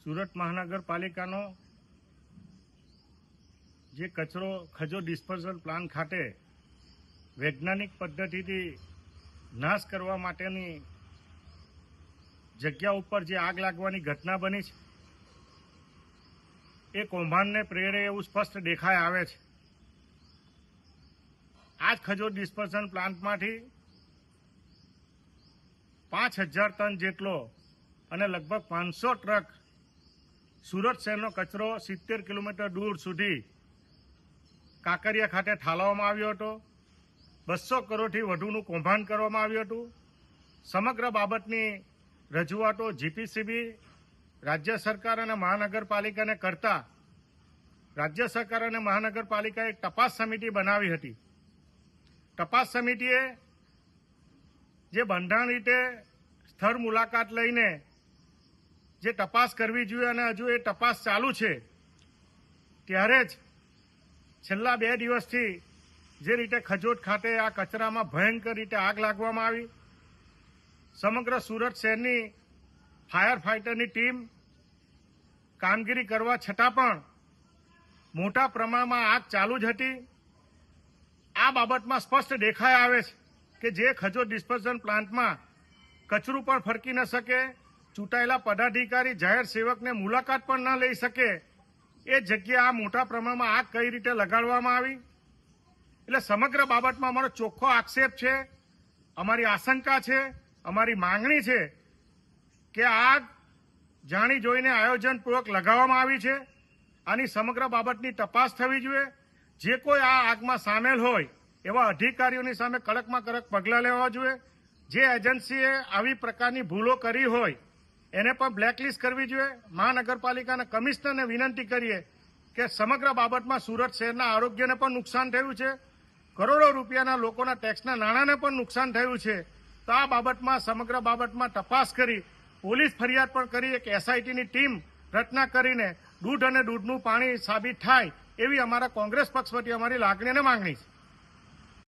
સુરત મહાનગરપાલિકાનો જે કચરો ખજો disposal plant ખાતે વૈજ્ઞાનિક પદ્ધતિથી નાશ કરવા માટેની જગ્યા ઉપર જે આગ લાગવાની ઘટના બની છે એ કૌભાંડને પ્રેરે એવું સ્પષ્ટ દેખાઈ આવે છે। આ જ ખજો ડિસ્પોઝલ પ્લાન્ટમાંથી 5000 ટન જેટલો અને લગભગ 500 ટ્રક સુરત શહેરનો કચરો 70 કિલોમીટર દૂર સુધી કાંકરિયા ખાતે ઠાલવવામાં આવ્યો હતો। 200 કરોડથી વધુનું કૌભાંડ કરવામાં આવ્યું હતું। સમગ્ર બાબતની રજૂઆતો જીપીસીબી રાજ્ય સરકાર અને મહાનગરપાલિકાને કરતા રાજ્ય સરકાર અને મહાનગરપાલિકાએ એક તપાસ સમિતિ બનાવી હતી। તપાસ સમિતિએ જે બંધારણ રીતે સ્થળ મુલાકાત લઈને જે તપાસ કરવી જોઈએ અને હજુ એ તપાસ ચાલુ છે ત્યારે જ છેલ્લા 2 દિવસથી જે રીતે ખજોદ ખાતે આ કચરામાં ભયંકર રીતે આગ લાગવામાં આવી। સમગ્ર સુરત શહેરની ફાયર ફાઇટરની ટીમ કામગીરી કરવા છતાં પણ મોટા પ્રમાણમાં આગ ચાલુ જ હતી। આ બાબતમાં સ્પષ્ટ દેખાઈ આવે છે કે જે ખજો ડિસ્પોઝલ પ્લાન્ટમાં કચરું પણ ફરકી ન શકે, ચૂંટાયેલા પદાધિકારી જાહેર સેવકને મુલાકાત પણ ન લઈ શકે, એ જગ્યાએ આ મોટા પ્રમાણમાં આગ કઈ રીતે લગાડવામાં આવી। એટલે સમગ્ર બાબતમાં અમારો ચોખ્ખો આક્ષેપ છે, અમારી આશંકા છે, અમારી માંગણી છે કે આગ જાણી જોઈને આયોજનપૂર્વક લગાવવામાં આવી છે। આની સમગ્ર બાબતની તપાસ થવી જોઈએ। જે કોઈ આ આગમાં સામેલ હોય એવા અધિકારીઓની સામે કડકમાં કડક પગલાં લેવા જોઈએ। જે એજન્સીએ આવી પ્રકારની ભૂલો કરી હોય એને પણ બ્લેકલિસ્ટ કરવી જોઈએ। મહાનગરપાલિકાના કમિશનરને વિનંતી કરીએ કે સમગ્ર બાબતમાં સુરત શહેરના આરોગ્યને પણ નુકસાન થયું છે, કરોડો રૂપિયાના લોકોના ટેક્સના નાણાંને પણ નુકસાન થયું છે। તો આ બાબતમાં સમગ્ર બાબતમાં તપાસ કરી પોલીસ ફરિયાદ પણ કરી એક એસઆઈટીની ટીમ રચના કરીને દૂધ અને દૂધનું પાણી સાબિત થાય એવી અમારા કોંગ્રેસ પક્ષ વતી અમારી લાગણી અને માંગણી છે।